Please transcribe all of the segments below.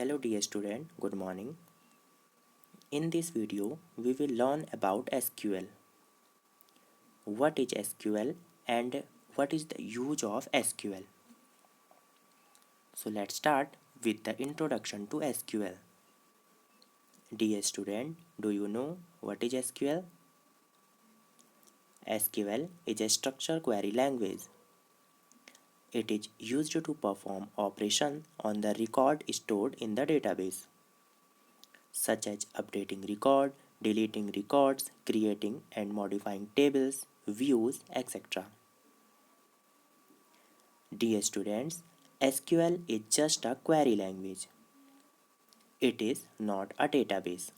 Hello dear student, good morning. In this video, we will learn about SQL. What is SQL and what is the use of SQL? So let's start with the introduction to SQL. Dear student, do you know what is SQL? SQL is a structured query language. It is used to perform operations on the record stored in the database, such as updating record, deleting records, creating and modifying tables, views, etc. Dear students, SQL is just a query language. It is not a database.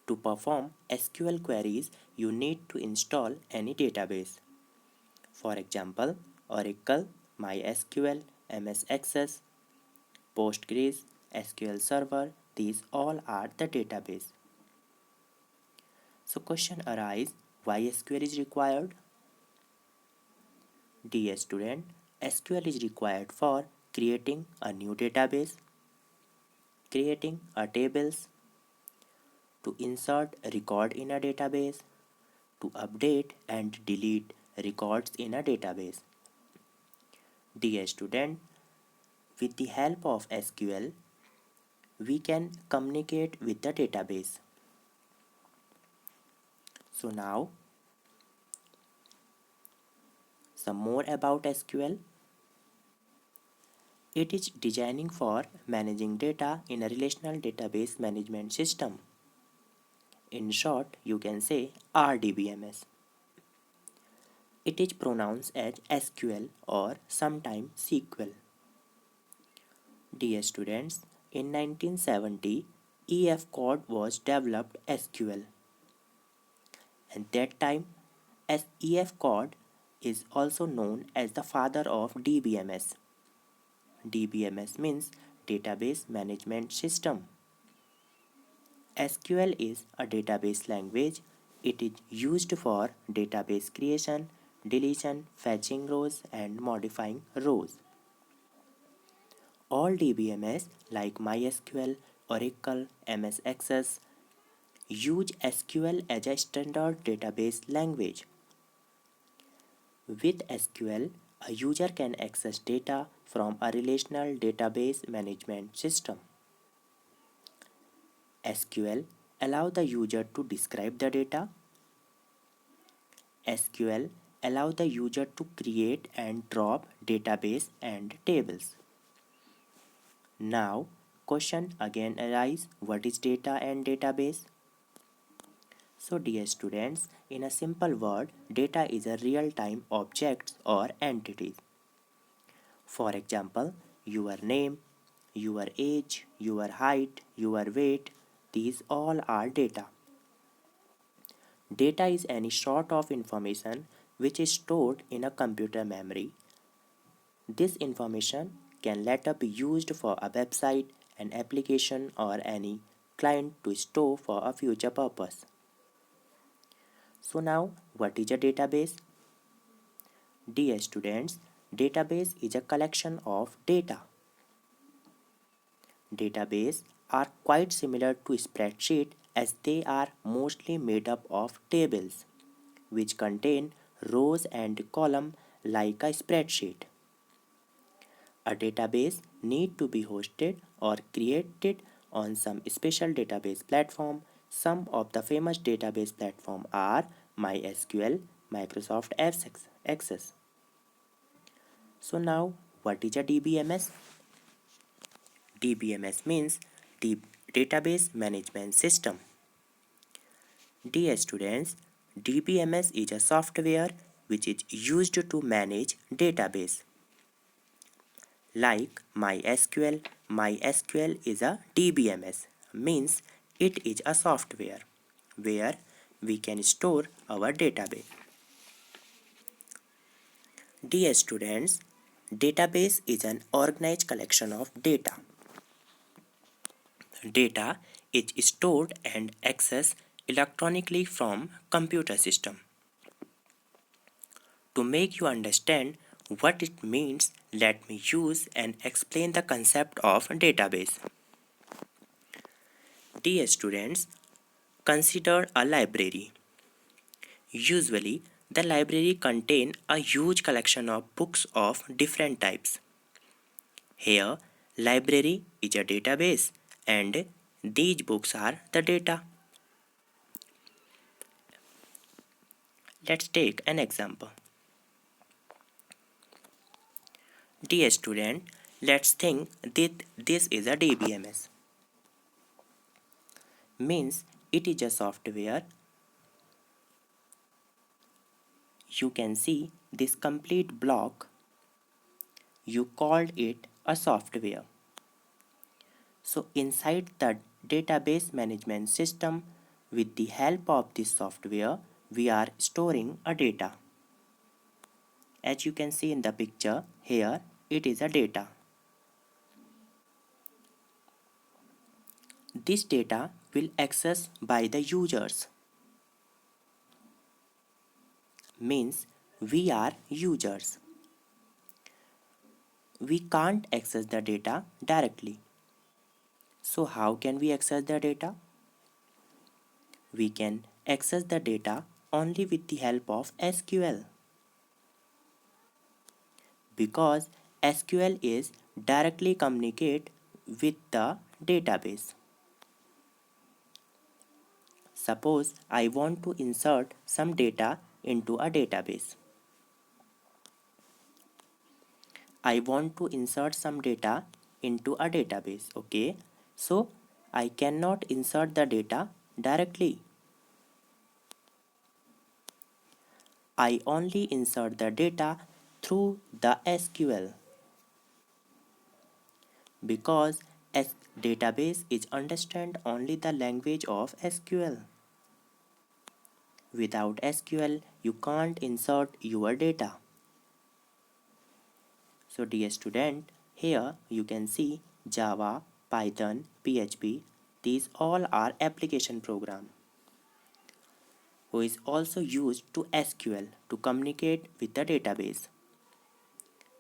To perform SQL queries, you need to install any database. For example, Oracle, MySQL, MS Access, Postgres, SQL Server, these all are the database. So question arises, why SQL is required? Dear student, SQL is required for creating a new database, creating a tables, to insert a record in a database, to update and delete records in a database. Dear student, with the help of SQL, we can communicate with the database. So now, some more about SQL. It is designing for managing data in a relational database management system. In short, you can say RDBMS. It is pronounced as SQL or sometimes SQL. Dear students, in 1970, EF code was developed SQL. At that time, as EF code is also known as the father of DBMS. DBMS means Database Management System. SQL is a database language. It is used for database creation, deletion, fetching rows, and modifying rows. All DBMS like MySQL, Oracle, MS Access use SQL as a standard database language. With SQL, a user can access data from a relational database management system. SQL allows the user to describe the data. SQL allows the user to create and drop database and tables. Now, question again arises, what is data and database? So dear students, in a simple word, data is a real-time objects or entities. For example, your name, your age, your height, your weight, these all are data. Data is any sort of information which is stored in a computer memory. This information can later be used for a website, an application or any client to store for a future purpose. So now, what is a database? Dear students, database is a collection of data. Databases are quite similar to spreadsheet as they are mostly made up of tables, which contain rows and columns like a spreadsheet. A database need to be hosted or created on some special database platform. Some of the famous database platforms are MySQL, Microsoft Access. So now, what is a DBMS? DBMS means Database Management System. Dear students, DBMS is a software which is used to manage database. Like MySQL, MySQL is a DBMS, means it is a software where we can store our database. Dear students, database is an organized collection of data. Data is stored and accessed electronically from computer system. To make you understand What it means, let me use and explain the concept of database. Dear students, consider a library. Usually, the library contains a huge collection of books of different types. Here, library is a database and these books are the data. Let's take an example. Dear student, let's think that this is a DBMS. Means it is a software. You can see this complete block. You called it a software. So inside the database management system, with the help of this software, we are storing a data. As you can see in the picture, here it is a data. This data will access by the users. Means we are users. We can't access the data directly. So how can we access the data? We can access the data only with the help of SQL. Because SQL is directly communicate with the database. Suppose I want to insert some data into a database. I want to insert some data into a database. Okay, so I cannot insert the data directly. I only insert the data through the SQL because database is understand only the language of SQL. Without SQL, you can't insert your data. So dear student, here you can see Java, Python, PHP. These all are application program who is also used to SQL to communicate with the database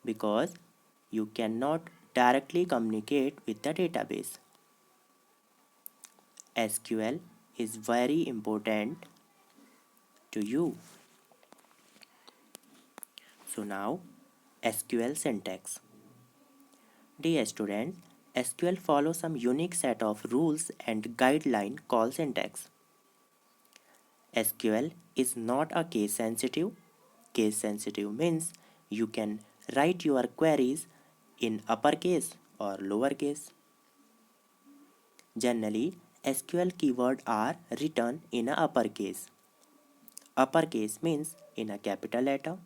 because you cannot directly communicate with the database. SQL is very important to you. So now SQL syntax. Dear student, SQL follows some unique set of rules and guideline called syntax. SQL is not a case sensitive. Case sensitive means you can write your queries in uppercase or lowercase. Generally, SQL keywords are written in a uppercase. Uppercase means in a capital letter.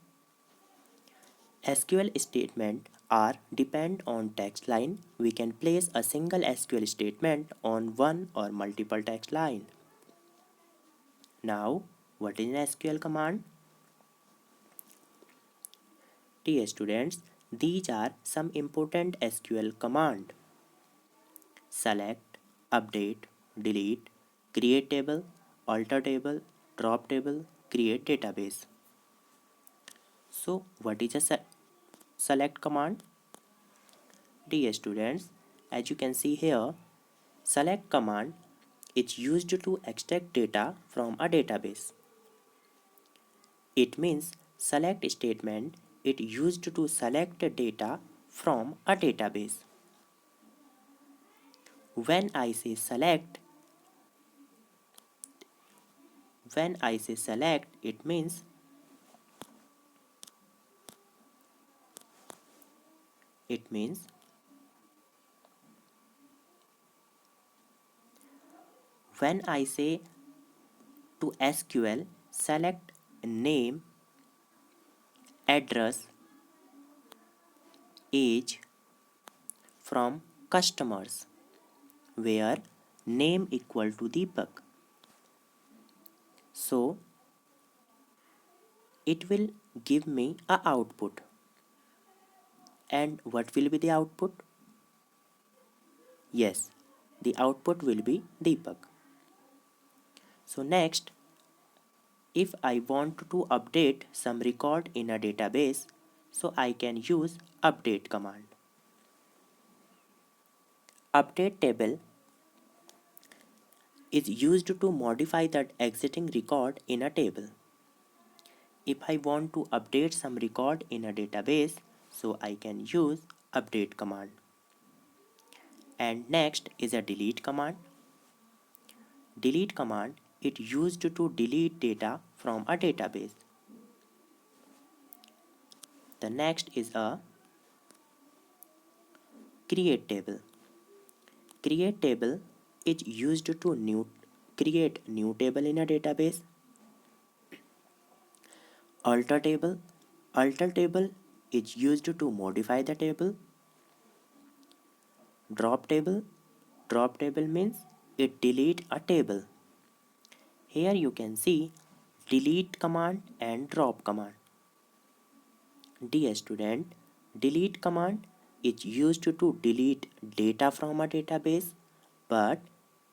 SQL statement are depend on text line. We can place a single SQL statement on one or multiple text line. Now, what is an SQL command? Dear students, these are some important SQL command. Select, update, delete, create table, alter table, drop table, create database. So, what is a select command? Dear students, as you can see here, select command is used to extract data from a database. It means select statement is used to select data from a database. When I say select, it means when I say to SQL select name, address, age from customers where name equal to Deepak. So it will give me a output. And what will be the output? Yes, the output will be Deepak. So next, if I want to update some record in a database, so I can use update command. Update table is used to modify the existing record in a table. If I want to update some record in a database, so I can use update command. And next is a delete command. Delete command is used to delete data from a database. The next is a create table. Create table is used to create new table in a database. Alter table. Alter table is used to modify the table. Drop table. Drop table means it delete a table. Here you can see delete command and drop command. Dear student, delete command is used to delete data from a database, but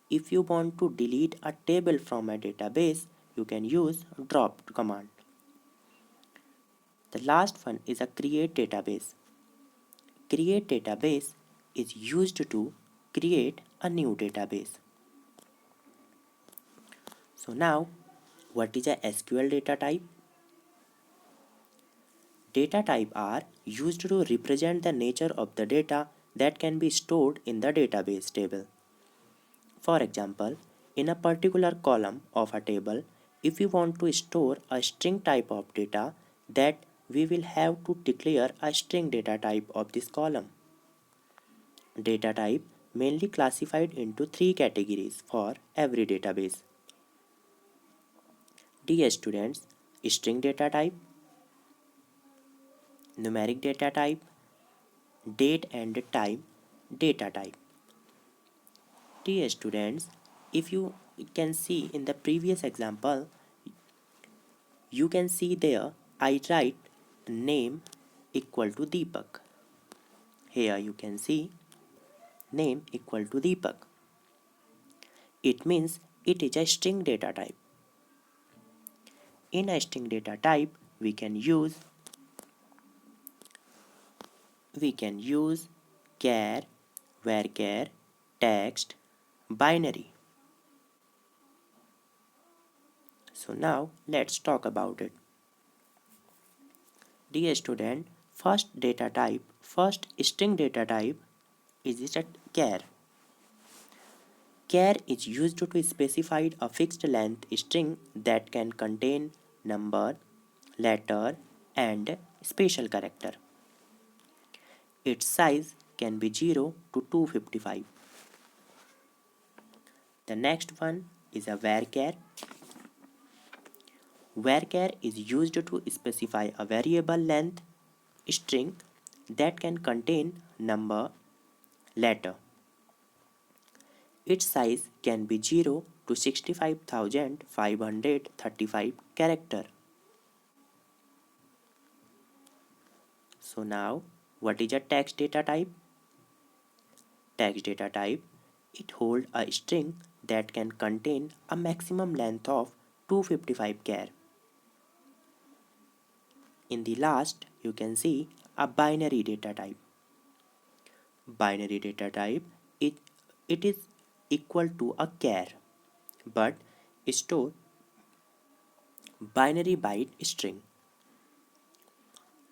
if you want to delete a table from a database, you can use drop command. The last one is a create database. Create database is used to create a new database. So now, what is a SQL data type? Data type are used to represent the nature of the data that can be stored in the database table. For example, in a particular column of a table, if we want to store a string type of data, that we will have to declare a string data type of this column. Data type mainly classified into three categories for every database. Dear students, string data type, numeric data type, date and time data type. Dear students, if you can see in the previous example, you can see there I write name equal to Deepak. Here you can see name equal to Deepak. It means it is a string data type. In a string data type, we can use char, varchar, text, binary. So now let's talk about it. Dear student, first string data type is a char. Char is used to specify a fixed length string that can contain number, letter, and special character. Its size can be 0 to 255. The next one is a varchar. Varchar is used to specify a variable length string that can contain number, letter. Its size can be 0 to 65,535 character. So now, what is a text data type? Text data type, it holds a string that can contain a maximum length of 255 char. In the last, you can see a binary data type. Binary data type, it is equal to a char, but store binary byte string.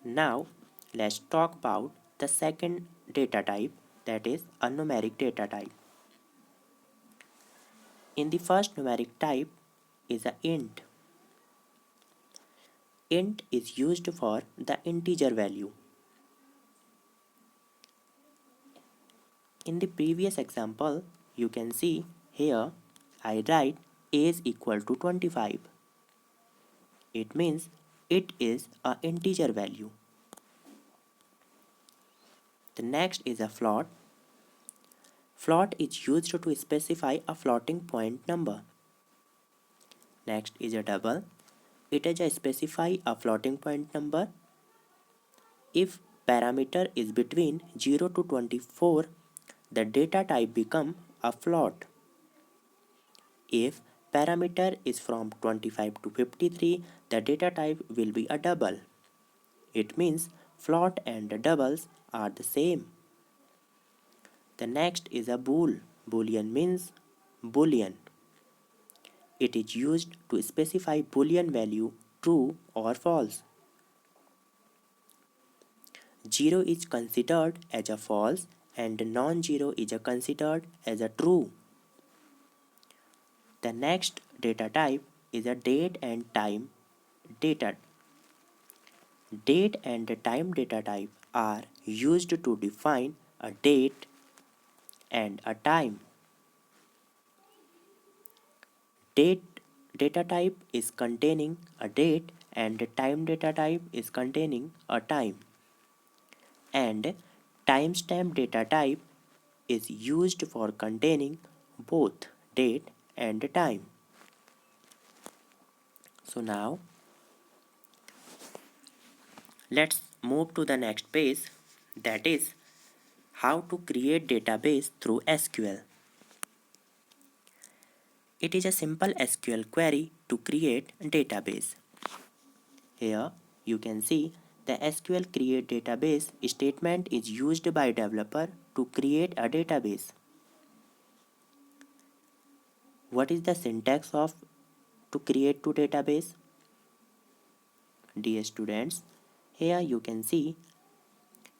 Now, let's talk about the second data type, that is a numeric data type. In the first numeric type is a int. Int is used for the integer value. In the previous example, you can see here I write age equal to 25. It means it is a integer value. The next is a float. Float is used to specify a floating point number. Next is a double. It is a specify a floating point number. If parameter is between 0 to 24, the data type become a float. If parameter is from 25 to 53, the data type will be a double. It means Float and doubles are the same. The next is a bool. Boolean means boolean. It is used to specify boolean value true or false. 0 is considered as a false and non-zero is considered as a true. The next data type is a date and time data. Date and time data type are used to define a date and a time. Date data type is containing a date and time data type is containing a time. And timestamp data type is used for containing both date and time. So now let's move to the next page, that is how to create database through SQL. It is a simple SQL query to create a database. Here you can see the SQL create database statement is used by developer to create a database. What is the syntax of to create to database? Dear students, here you can see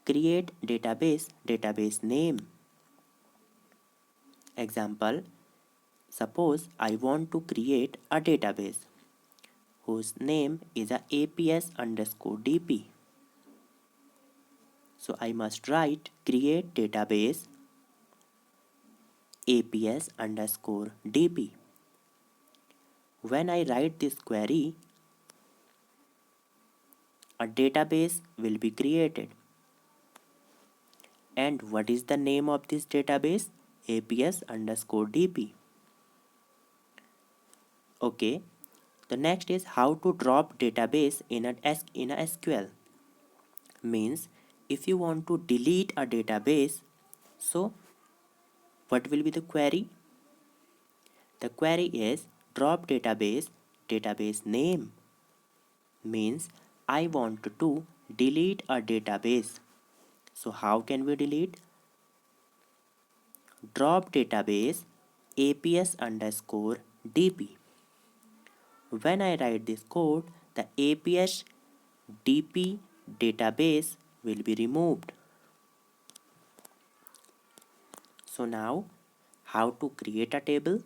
create database name. Example, suppose I want to create a database whose name is a APS underscore DP. So I must write create database APS underscore DP. When I write this query, a database will be created. And what is the name of this database? APS underscore DP. Okay, the next is how to drop database in a SQL. Means if you want to delete a database, so what will be the query? The query is drop database name. Means I want to delete a database. So how can we delete? Drop database APS underscore DP. When I write this code, the APS DP database will be removed. So now, how to create a table?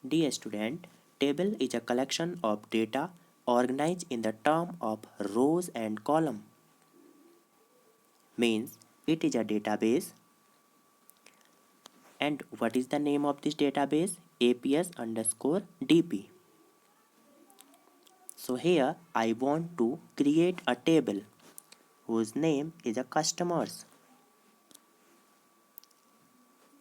Dear student, table is a collection of data organized in the term of rows and column. Means it is a database. And what is the name of this database? APS underscore DP. So here I want to create a table whose name is a customers.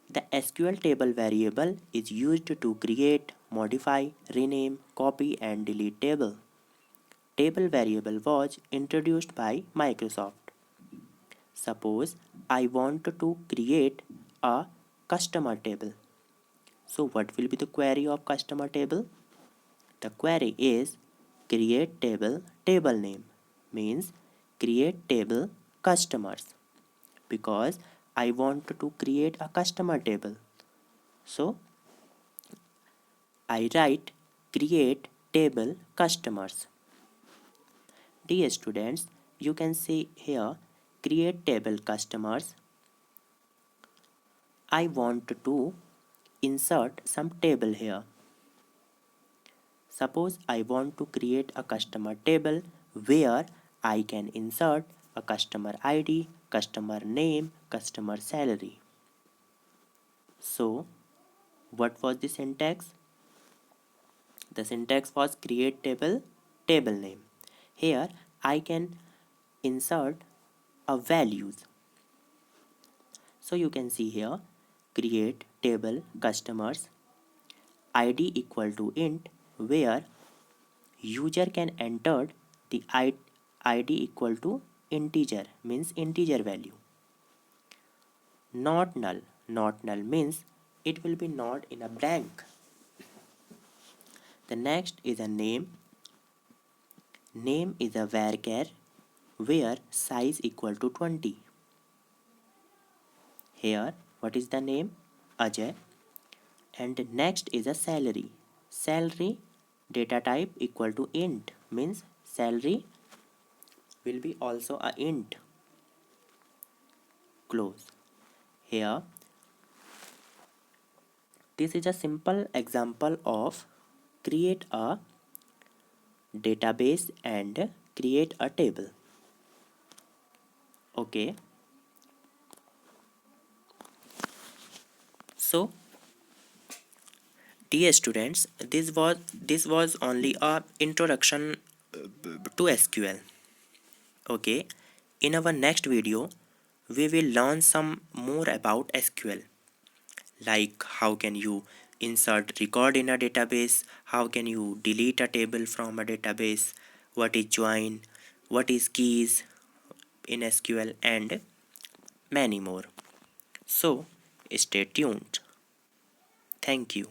The SQL table variable is used to create, modify, rename, copy and delete table. Table variable was introduced by Microsoft. Suppose I want to create a customer table. So what will be the query of customer table? The query is create table name. Means create table customers, because I want to create a customer table. So I write create table customers. Dear students, you can see here create table customers. I want to insert some table here. Suppose I want to create a customer table where I can insert a customer ID, customer name, customer salary. So what was the syntax? The syntax was create table name. Here I can insert a values. So you can see here create table customers ID equal to int, where user can enter the ID equal to integer, means integer value. Not null means it will be not in a blank. The next is a name. Name is a varchar where size equal to 20. Here, what is the name? Ajay. And next is a salary. Salary data type equal to int, means salary will be also a int. Close. Here, this is a simple example of create a database and create a table. Okay, so dear students, this was only a introduction to SQL. Okay, in our next video we will learn some more about SQL, like how can you insert record in a database, how can you delete a table from a database, what is join, what is keys in SQL, and many more. So stay tuned. Thank you.